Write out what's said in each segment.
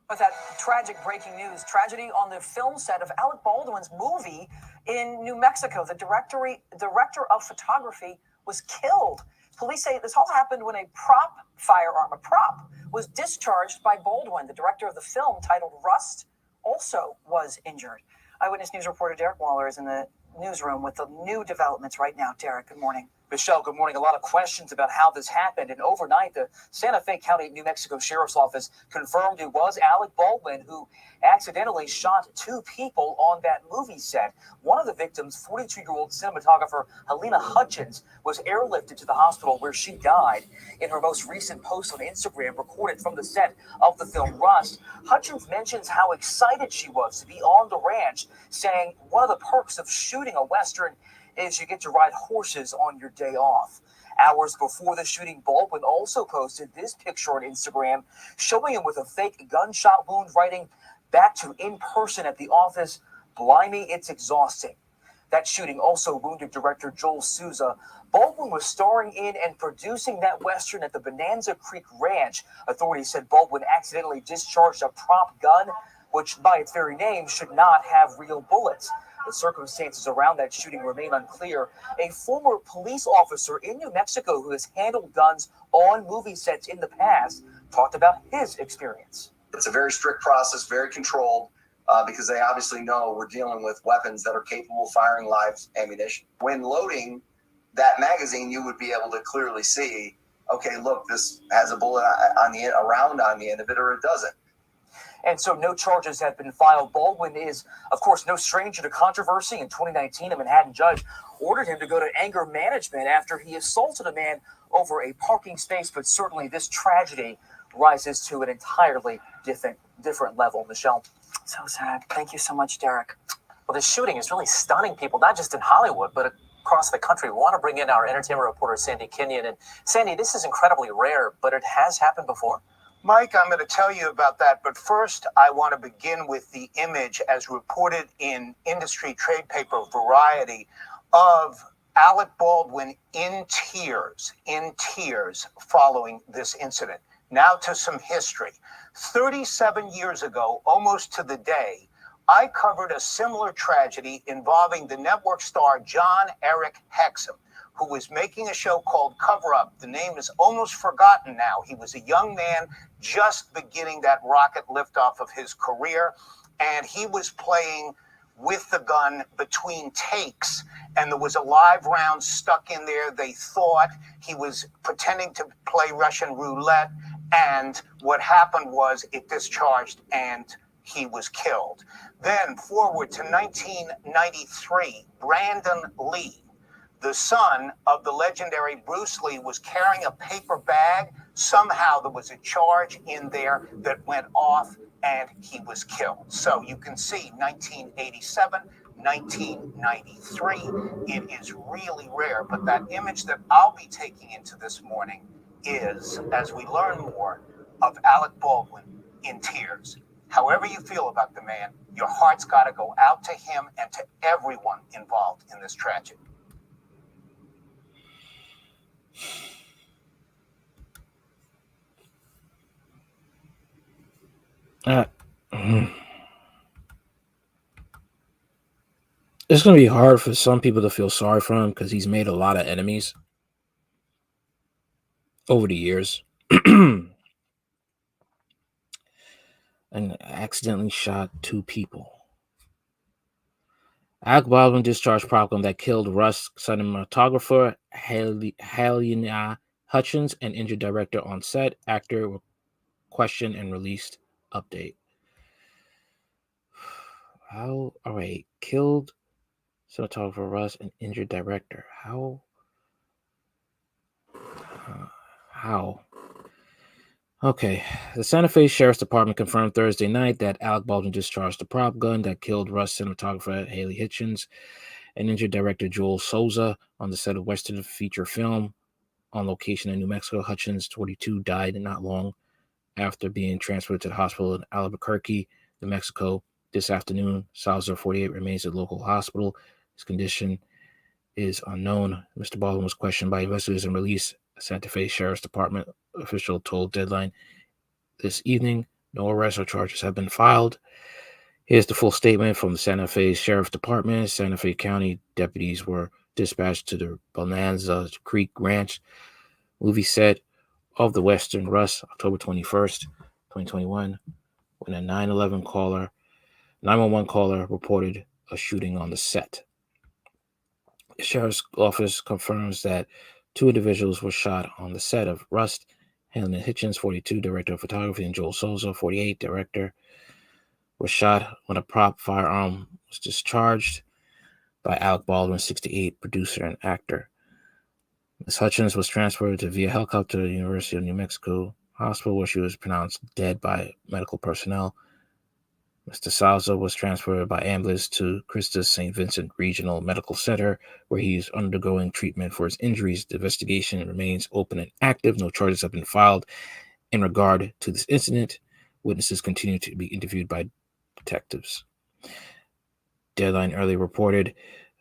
With that tragic breaking news, tragedy on the film set of Alec Baldwin's movie in New Mexico. The director of photography was killed. Police say this all happened when a prop was discharged by Baldwin. The director of the film, titled Rust, also was injured. Eyewitness News reporter Derek Waller is in the newsroom with the new developments right now. Derek, good morning. Michelle, good morning. A lot of questions about how this happened. And overnight, the Santa Fe County, New Mexico Sheriff's Office confirmed it was Alec Baldwin who accidentally shot two people on that movie set. One of the victims, 42-year-old cinematographer Halyna Hutchins, was airlifted to the hospital where she died. In her most recent post on Instagram, recorded from the set of the film Rust, Hutchins mentions how excited she was to be on the ranch, saying one of the perks of shooting a Western is you get to ride horses on your day off. Hours before the shooting, Baldwin also posted this picture on Instagram showing him with a fake gunshot wound, writing, "Back to in person at the office. Blimey, it's exhausting." That shooting also wounded director Joel Souza. Baldwin was starring in and producing that Western at the Bonanza Creek Ranch. Authorities said Baldwin accidentally discharged a prop gun, which by its very name should not have real bullets. The circumstances around that shooting remain unclear. A former police officer in New Mexico who has handled guns on movie sets in the past talked about his experience. It's a very strict process, very controlled, because they obviously know we're dealing with weapons that are capable of firing live ammunition. When loading that magazine, you would be able to clearly see, okay, look, this has a bullet on the end of it, or it doesn't. And so no charges have been filed. Baldwin is, of course, no stranger to controversy. In 2019, a Manhattan judge ordered him to go to anger management after he assaulted a man over a parking space. But certainly this tragedy rises to an entirely different level. Michelle. So sad. Thank you so much, Derek. Well, this shooting is really stunning people, not just in Hollywood, but across the country. We want to bring in our entertainment reporter, Sandy Kenyon. And Sandy, this is incredibly rare, but it has happened before. Mike, I'm going to tell you about that, but first I want to begin with the image as reported in industry trade paper Variety of Alec Baldwin in tears following this incident. Now to some history. 37 years ago, almost to the day, I covered a similar tragedy involving the network star John Eric Hexum, who was making a show called Cover Up. The name is almost forgotten now. He was a young man just beginning that rocket liftoff of his career, and he was playing with the gun between takes, and there was a live round stuck in there. They thought he was pretending to play Russian roulette, and what happened was it discharged and he was killed. Then forward to 1993, Brandon Lee, the son of the legendary Bruce Lee, was carrying a paper bag. Somehow there was a charge in there that went off and he was killed. So you can see 1987, 1993. It is really rare, but that image that I'll be taking into this morning is, as we learn more, of Alec Baldwin in tears. However you feel about the man, your heart's got to go out to him and to everyone involved in this tragedy. It's going to be hard for some people to feel sorry for him because he's made a lot of enemies over the years and accidentally shot two people. Alec Baldwin discharged prop gun that killed Rust cinematographer Halyna Hutchins and injured director on set. Actor were questioned and released update. How? All right, killed cinematographer Rust and injured director. How? Okay. The Santa Fe Sheriff's Department confirmed Thursday night that Alec Baldwin discharged the prop gun that killed Rust cinematographer Halyna Hutchins and injured director Joel Souza on the set of Western feature film on location in New Mexico. Hutchins, 42, died not long after being transferred to the hospital in Albuquerque, New Mexico this afternoon. Souza, 48, remains at local hospital. His condition is unknown. Mr. Baldwin was questioned by investigators and released. A Santa Fe Sheriff's Department official told Deadline this evening No arrests or charges have been filed. Here's the full statement from the Santa Fe Sheriff's Department. Santa Fe County deputies were dispatched to the Bonanza Creek Ranch movie set of the Western Rust, October 21st, 2021, when a 911 caller reported a shooting on the set. The sheriff's office confirms that 2 individuals were shot on the set of Rust. Halyna Hutchins, 42, director of photography, and Joel Souza, 48, director, was shot when a prop firearm was discharged by Alec Baldwin, 68, producer and actor. Ms. Hutchins was transferred via helicopter to the University of New Mexico Hospital, where she was pronounced dead by medical personnel. Mr. Souza was transferred by ambulance to Christus St. Vincent Regional Medical Center, where he is undergoing treatment for his injuries. The investigation remains open and active. No charges have been filed in regard to this incident. Witnesses continue to be interviewed by detectives. Deadline earlier reported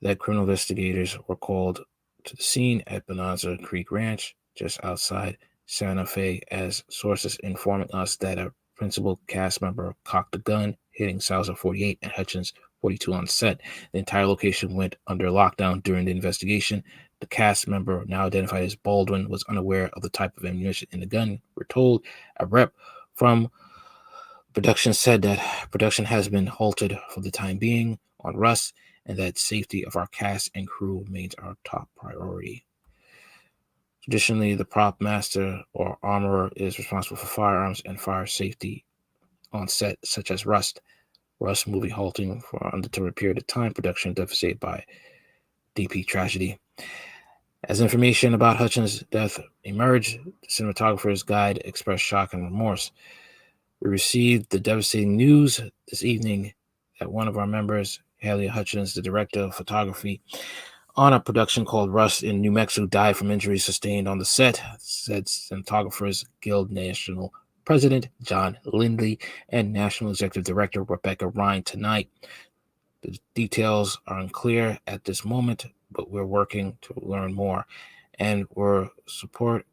that criminal investigators were called to the scene at Bonanza Creek Ranch, just outside Santa Fe, as sources informing us that a principal cast member cocked a gun, hitting Souza, 48, and Hutchins, 42, on set. The entire location went under lockdown during the investigation. The cast member, now identified as Baldwin, was unaware of the type of ammunition in the gun. We're told a rep from production said that production has been halted for the time being on Rust, and that safety of our cast and crew remains our top priority. Traditionally, the prop master or armorer is responsible for firearms and fire safety on set, such as Rust. Rust movie halting for an undetermined period of time, production devastated by DP tragedy. As information about Hutchins' death emerged, the cinematographer's guide expressed shock and remorse. We received the devastating news this evening that one of our members, Halyna Hutchins, the director of photography on a production called Rust in New Mexico, died from injuries sustained on the set, said Cinematographers Guild National President John Lindley and National Executive Director Rebecca Ryan tonight. The details are unclear at this moment, but we're working to learn more, and we're support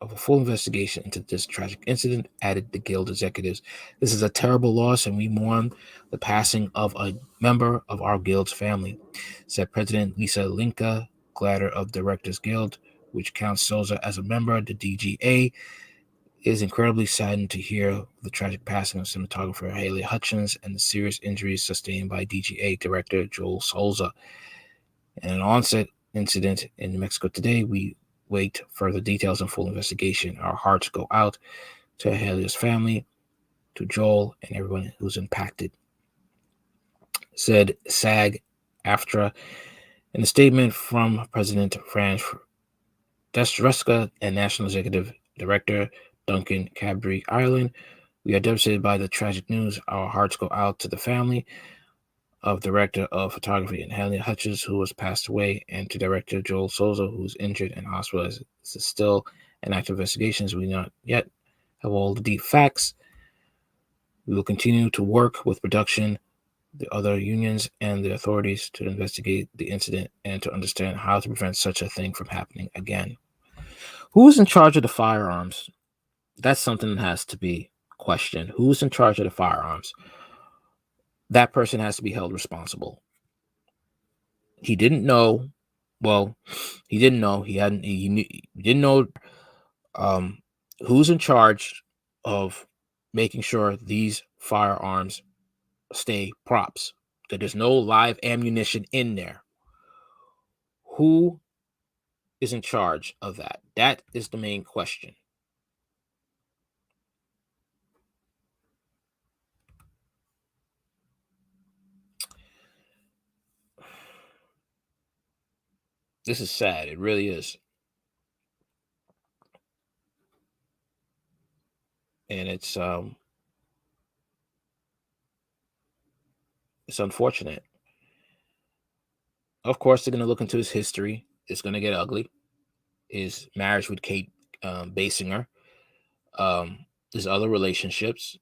of a full investigation into this tragic incident, added the Guild executives. This is a terrible loss, and we mourn the passing of a member of our Guild's family, said President Lisa Linka Glatter of Directors Guild, which counts Souza as a member. The DGA is incredibly saddened to hear the tragic passing of cinematographer Halyna Hutchins and the serious injuries sustained by DGA Director Joel Souza. In an onset incident in New Mexico today, we wait further details and full investigation. Our hearts go out to Halyna's family, to Joel, and everyone who's impacted, said SAG-AFTRA. In a statement from President Franz Destreska and National Executive Director Duncan Cadbury Ireland, we are devastated by the tragic news. Our hearts go out to the family of Director of Photography and Halyna Hutchins, who has passed away, and to Director Joel Souza, who's injured in hospital. This is still an active investigation. We not yet have all the deep facts. We will continue to work with production, the other unions, and the authorities to investigate the incident and to understand how to prevent such a thing from happening again. Who's in charge of the firearms? That's something that has to be questioned. Who's in charge of the firearms? That person has to be held responsible. He didn't know. Well, he didn't know. He didn't know who's in charge of making sure these firearms stay props, that there's no live ammunition in there. Who is in charge of that? That is the main question. This is sad. It really is. And it's unfortunate. Of course, they're going to look into his history. It's going to get ugly. His marriage with Kate Basinger, his other relationships,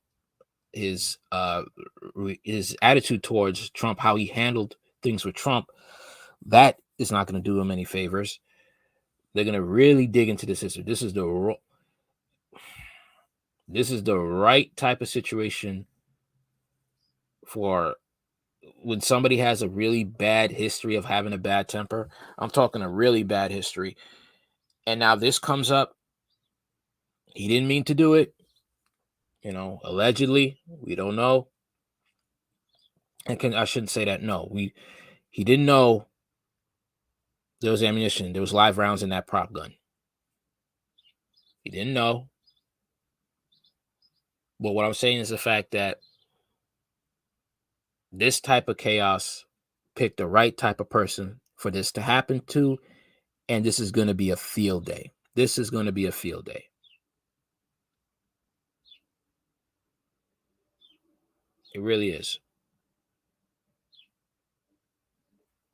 his attitude towards Trump, how he handled things with Trump, that is not going to do him any favors. They're going to really dig into this history. This is This is the right type of situation for when somebody has a really bad history of having a bad temper. I'm talking a really bad history. And now this comes up. He didn't mean to do it. Allegedly, we don't know. And I shouldn't say that. No, he didn't know there was ammunition. There was live rounds in that prop gun. He didn't know. But what I'm saying is the fact that this type of chaos picked the right type of person for this to happen to. And this is going to be a field day. This is going to be a field day. It really is.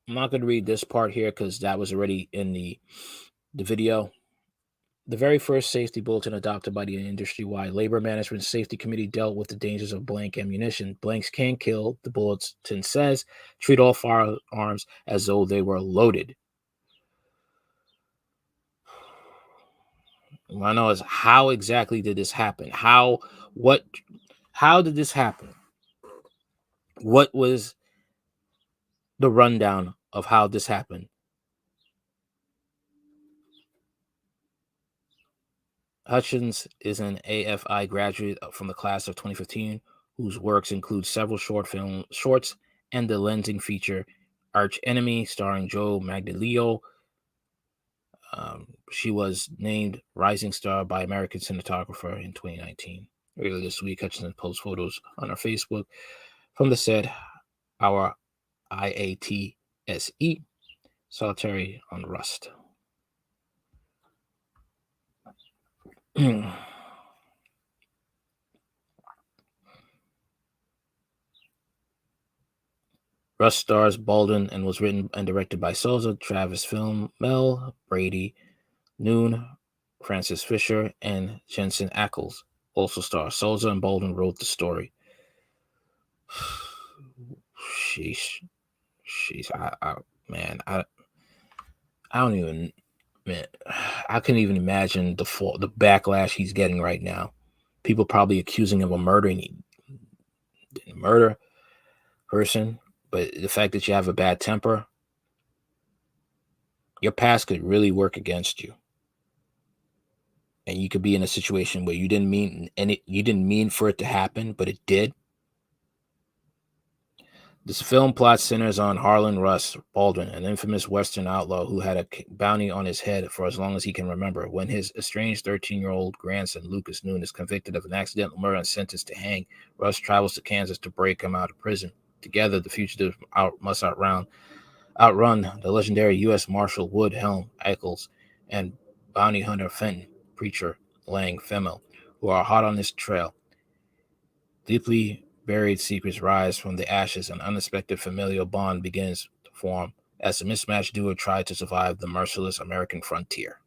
I'm not going to read this part here because that was already in the video. The very first safety bulletin adopted by the industry-wide Labor Management Safety Committee dealt with the dangers of blank ammunition. Blanks can kill, the bulletin says. Treat all firearms as though they were loaded. What I know is, how exactly did this happen? How did this happen? What was the rundown of how this happened? Hutchins is an AFI graduate from the class of 2015, whose works include several shorts and the lensing feature Arch Enemy, starring Joe Magdaleno. She was named Rising Star by American Cinematographer in 2019. Earlier this week, Hutchins posted photos on her Facebook from the set, Our IATSE, Solitary on Rust. Rust stars Baldwin and was written and directed by Souza, Travis Film, Mel, Brady, Noon, Francis Fisher, and Jensen Ackles. Also stars Souza, and Baldwin wrote the story. Sheesh. I don't even, man, I couldn't even imagine the backlash he's getting right now. People probably accusing him of murdering. He didn't murder person, but the fact that you have a bad temper, your past could really work against you. And you could be in a situation where you didn't mean for it to happen, but it did. This film plot centers on Harlan Russ Baldwin, an infamous Western outlaw who had a bounty on his head for as long as he can remember. When his estranged 13-year-old grandson, Lucas Noon, is convicted of an accidental murder and sentenced to hang, Russ travels to Kansas to break him out of prison. Together, the fugitives must outrun the legendary U.S. Marshal Wood Helm Eccles and bounty hunter Fenton Preacher Lang Femmel, who are hot on his trail. Deeply buried secrets rise from the ashes, and unexpected familial bond begins to form as the mismatched duo try to survive the merciless American frontier.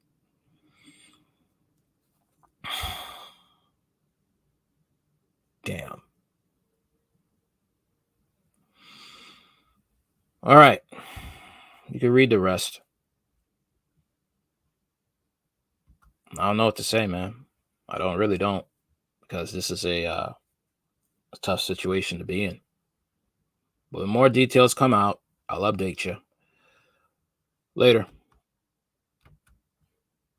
Damn. All right. You can read the rest. I don't know what to say, man. I really don't, because this is a tough situation to be in. But when more details come out, I'll update you. Later.